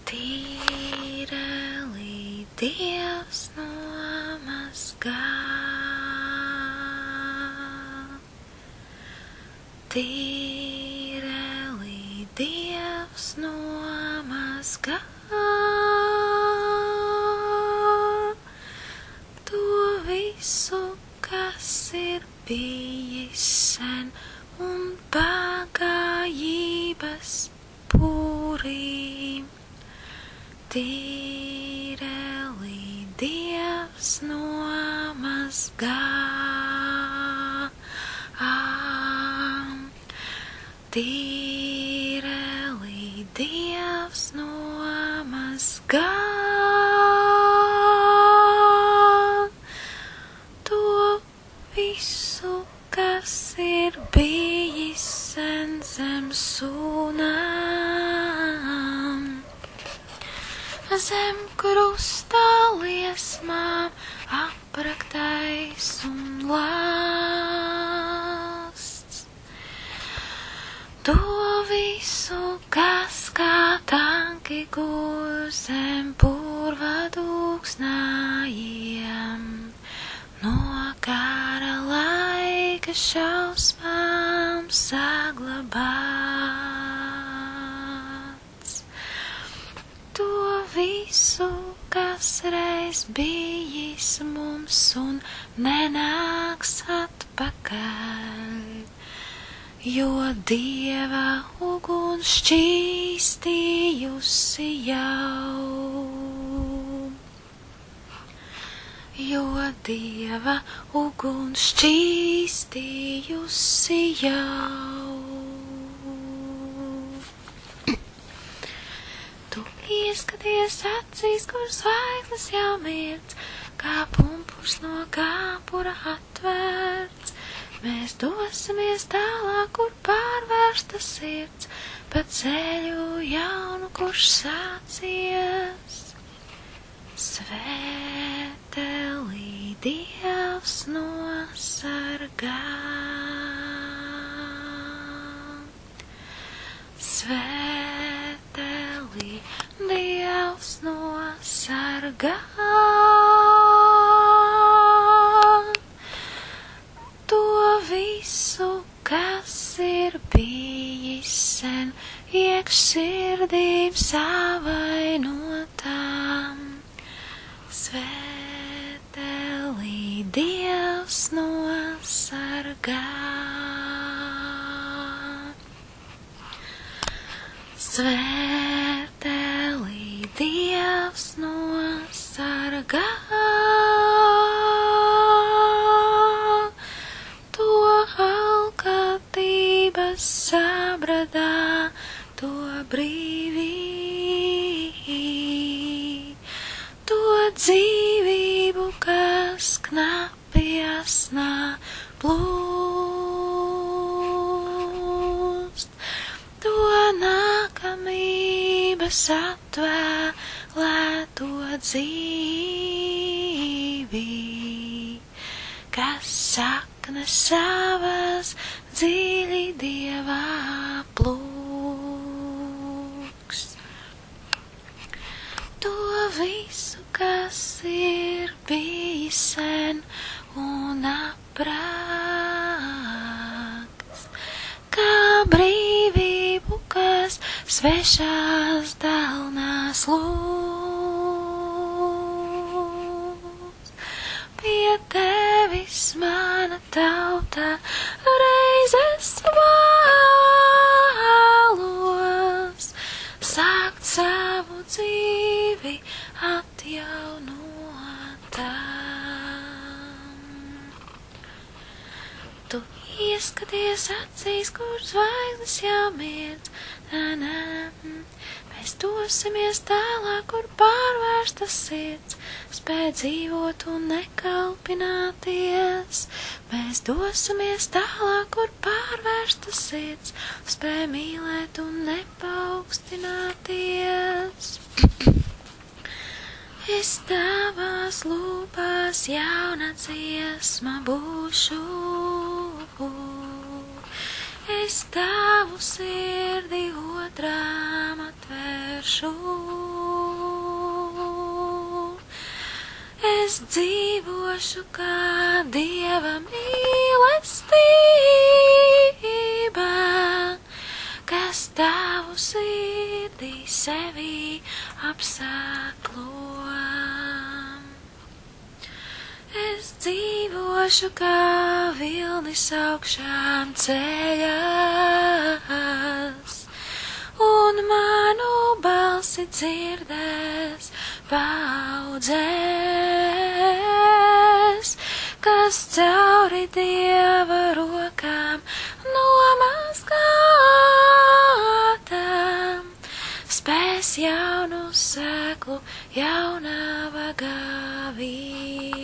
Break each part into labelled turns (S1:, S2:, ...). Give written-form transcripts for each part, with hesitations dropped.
S1: Tīreli Dievs nomazgā, tīreli Dievs nomazgā, to visu, kas ir bijis sen un pagājības pūrī. Tīreli Dievs nomazgā, tīreli Dievs nomazgā, to visu, kas ir bijis sen zem sūnām, zem krusta liesmām apraktais un lāsts. To visu, kas kā tanki guļ zem purva dūksnājiem, no kara laika šausmām saglabāts. To visu, kas reiz bijis mums un nenāks atpakaļ, jo Dieva uguns šķīstījusi jau. Jo Dieva uguns šķīstījusi jau. Tu ieskaties acīs, kur zvaigznes jau mirdz, kā pumpurs no kāpura atvērts. Mēs dosimies tālāk, kur pārvērsta sirds, pa ceļu jaunu, kurš sācies. Svēteli Dievs nosargā, svēteli Dievs nosargā, to visu, kas ir bijis sen iekš sirdīm savainotām. Svēteli Dievs nosargā, svēteli Dievs nosargā, to alkatības sabradā, to brīvību, to dzīvību, kas knapi asnā plūst, to nākamības atvēlēto dzīvi, kas saknes savas dziļi Dievā plūks. To visu, kas ir bijis sen un aprakts, kā brīvību, kas svešās dalnās lūdz. Pie tevis, mana tauta, reizes vēlos sākt savu dzīvi atjaunotām. Tu ieskaties acīs, kur zvaigznes jau mirdz, mēs dosimies tālāk, kur pārvērsta sirds, spēj dzīvot un nekalpināties. Mēs dosimies tālāk, kur pārvērsta sirds, spēj mīlēt un nepaukstināties. Es tavās lūpās jauna dziesma būšu, es tavu sirdi otrām atvēršu. Es dzīvošu kā Dieva mīlestība, kas tavu sirdī sevī apsaklo. Es dzīvošu kā vilnis augšām ceļās, un manu balsi dzirdēs paudzēs, kas cauri Dieva rokām nomazgātām spēs jaunu sēklu jaunā vagā vīt.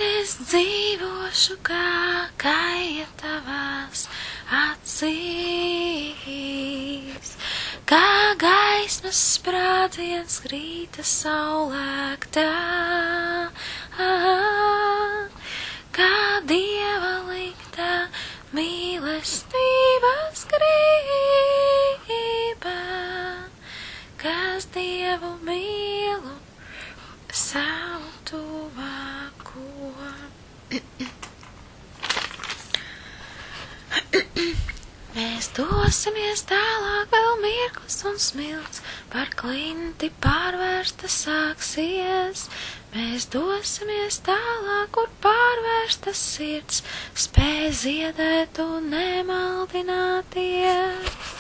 S1: Es dzīvošu kā kaija tavās acīs, kā gaismas sprādziens rīta saulēktā, kā Dieva liktā mīlestības grība, kas Dievu mīlu savu tuvāko. Mēs dosimies tālāk, vēl mirklis un smilts, par klinti pārvērsta sāksies. Mēs dosimies tālāk, kur pārvērsta sirds, spēj ziedēt un nemaldināties.